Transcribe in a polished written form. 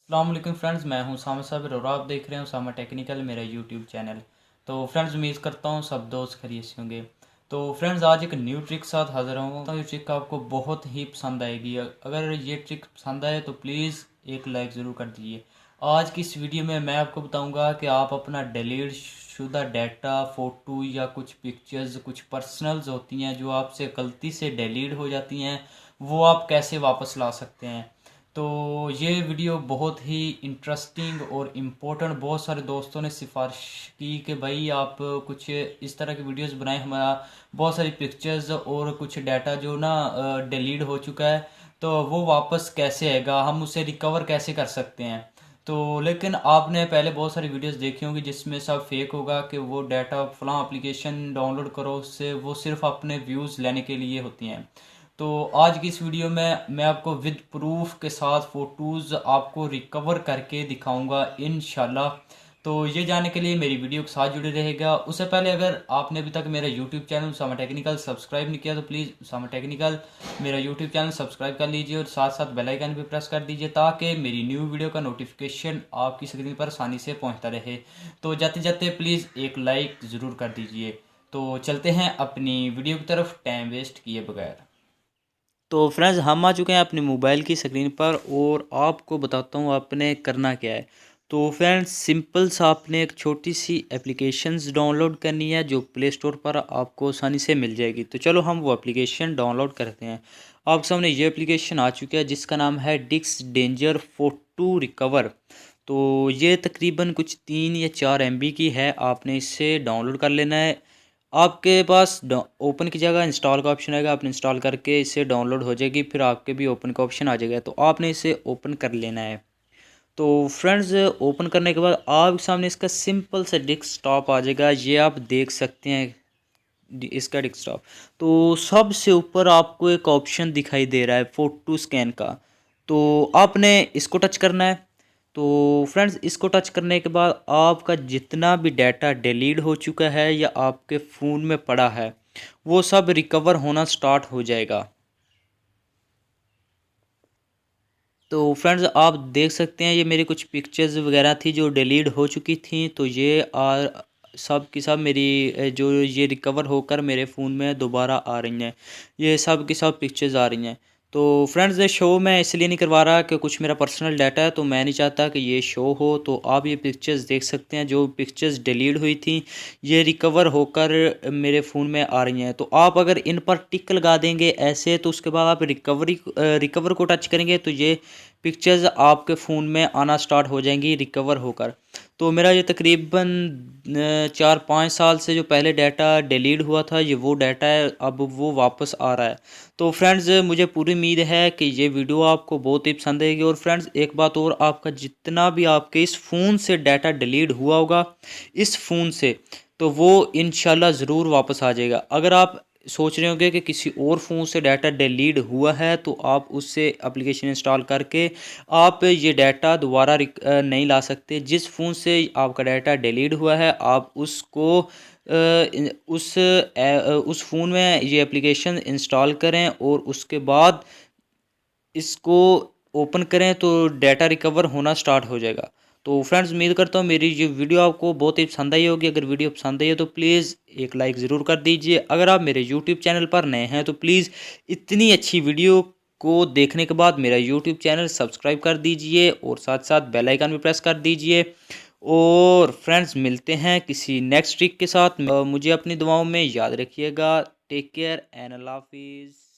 अस्सलाम वालेकुम फ्रेंड्स, मैं हूं सामा साबिर और आप देख रहे हैं सामा टेक्निकल, मेरा यूट्यूब चैनल। तो फ्रेंड्स, उम्मीद करता हूं सब दोस्त खैरियत से होंगे। तो फ्रेंड्स, आज एक न्यू ट्रिक साथ हाजिर हूँ। तो ये ट्रिक आपको बहुत ही पसंद आएगी। अगर ये ट्रिक पसंद आए तो प्लीज़ एक लाइक ज़रूर कर दीजिए। आज की इस वीडियो में मैं आपको बताऊंगा कि आप अपना डिलीट शुदा डाटा, फ़ोटो या कुछ पिक्चर्स, कुछ पर्सनल्स होती हैं जो आपसे गलती से डिलीट हो जाती हैं, वो आप कैसे वापस ला सकते हैं। तो ये वीडियो बहुत ही इंटरेस्टिंग और इम्पोर्टेंट, बहुत सारे दोस्तों ने सिफारिश की कि भाई आप कुछ इस तरह की वीडियोस बनाएं। हमारा बहुत सारी पिक्चर्स और कुछ डाटा जो ना डिलीट हो चुका है, तो वो वापस कैसे आएगा, हम उसे रिकवर कैसे कर सकते हैं। तो लेकिन आपने पहले बहुत सारी वीडियोस देखी होंगी जिसमें सब फेक होगा कि वो डाटा फलां एप्लीकेशन डाउनलोड करो, उससे वो सिर्फ अपने व्यूज़ लेने के लिए होती हैं। तो आज की इस वीडियो में मैं आपको विद प्रूफ के साथ फ़ोटोज़ आपको रिकवर करके दिखाऊंगा इंशाल्लाह। तो ये जानने के लिए मेरी वीडियो के साथ जुड़े रहेगा। उससे पहले अगर आपने अभी तक मेरा YouTube channel Usama technical subscribe नहीं किया तो प्लीज़ उसामा टेक्निकल मेरा यूट्यूब चैनल सब्सक्राइब कर लीजिए और साथ साथ बेल आइकन भी प्रेस कर दीजिए ताकि मेरी न्यू वीडियो का नोटिफिकेशन आपकी स्क्रीन पर आसानी से पहुंचता रहे। तो जाते जाते प्लीज़ एक लाइक ज़रूर कर दीजिए। तो चलते हैं अपनी वीडियो की तरफ टाइम वेस्ट किए बगैर। तो फ्रेंड्स, हम आ चुके हैं अपने मोबाइल की स्क्रीन पर और आपको बताता हूँ आपने करना क्या है। तो फ्रेंड्स, सिंपल सा आपने एक छोटी सी एप्लीकेशंस डाउनलोड करनी है जो प्ले स्टोर पर आपको आसानी से मिल जाएगी। तो चलो हम वो एप्लीकेशन डाउनलोड करते हैं। आपके सामने ये एप्लीकेशन आ चुका है जिसका नाम है डिक्स डेंजर फोटो रिकवर। तो ये तकरीबन कुछ 3 या 4 MB की है। आपने इसे डाउनलोड कर लेना है। आपके पास ओपन की जगह इंस्टॉल का ऑप्शन आएगा, आपने इंस्टॉल करके इसे डाउनलोड हो जाएगी, फिर आपके भी ओपन का ऑप्शन आ जाएगा, तो आपने इसे ओपन कर लेना है। तो फ्रेंड्स, ओपन करने के बाद आपके सामने इसका सिंपल सा डेस्कटॉप आ जाएगा, ये आप देख सकते हैं इसका डेस्कटॉप। तो सबसे ऊपर आपको एक ऑप्शन दिखाई दे रहा है फ़ोटो स्कैन का, तो आपने इसको टच करना है। तो फ्रेंड्स, इसको टच करने के बाद आपका जितना भी डाटा डिलीट हो चुका है या आपके फ़ोन में पड़ा है वो सब रिकवर होना स्टार्ट हो जाएगा। तो फ्रेंड्स, आप देख सकते हैं ये मेरी कुछ पिक्चर्स वगैरह थी जो डिलीट हो चुकी थी, तो ये सब की सब मेरी जो ये रिकवर होकर मेरे फ़ोन में दोबारा आ रही हैं। ये सब की सब पिक्चर्स आ रही हैं। तो फ्रेंड्स, ये शो मैं इसलिए नहीं करवा रहा कि कुछ मेरा पर्सनल डाटा है, तो मैं नहीं चाहता कि ये शो हो। तो आप ये पिक्चर्स देख सकते हैं, जो पिक्चर्स डिलीट हुई थी ये रिकवर होकर मेरे फ़ोन में आ रही हैं। तो आप अगर इन पर टिक लगा देंगे ऐसे, तो उसके बाद आप रिकवर को टच करेंगे तो ये पिक्चर्स आपके फ़ोन में आना स्टार्ट हो जाएंगी रिकवर होकर। तो मेरा ये तकरीबन 4-5 साल से जो पहले डाटा डिलीट हुआ था, ये वो डाटा है, अब वो वापस आ रहा है। तो फ्रेंड्स, मुझे पूरी उम्मीद है कि ये वीडियो आपको बहुत ही पसंद आएगी। और फ्रेंड्स, एक बात और, आपका जितना भी आपके इस फ़ोन से डाटा डिलीट हुआ होगा इस फ़ोन से, तो वो इंशाल्लाह ज़रूर वापस आ जाएगा। अगर आप सोच रहे होंगे कि किसी और फ़ोन से डाटा डिलीट हुआ है, तो आप उससे एप्लीकेशन इंस्टॉल करके आप ये डाटा दोबारा नहीं ला सकते। जिस फ़ोन से आपका डाटा डिलीट हुआ है, आप उसको उस फ़ोन में ये एप्लीकेशन इंस्टॉल करें और उसके बाद इसको ओपन करें तो डाटा रिकवर होना स्टार्ट हो जाएगा। तो फ्रेंड्स, उम्मीद करता हूँ मेरी ये वीडियो आपको बहुत ही पसंद आई होगी। अगर वीडियो पसंद आई है तो प्लीज़ एक लाइक ज़रूर कर दीजिए। अगर आप मेरे यूट्यूब चैनल पर नए हैं तो प्लीज़ इतनी अच्छी वीडियो को देखने के बाद मेरा यूट्यूब चैनल सब्सक्राइब कर दीजिए और साथ साथ बेल आइकन भी प्रेस कर दीजिए। और फ्रेंड्स, मिलते हैं किसी नेक्स्ट ट्रिक के साथ। मुझे अपनी दुआओं में याद रखिएगा। टेक केयर एंड अल्लाह हाफिज़।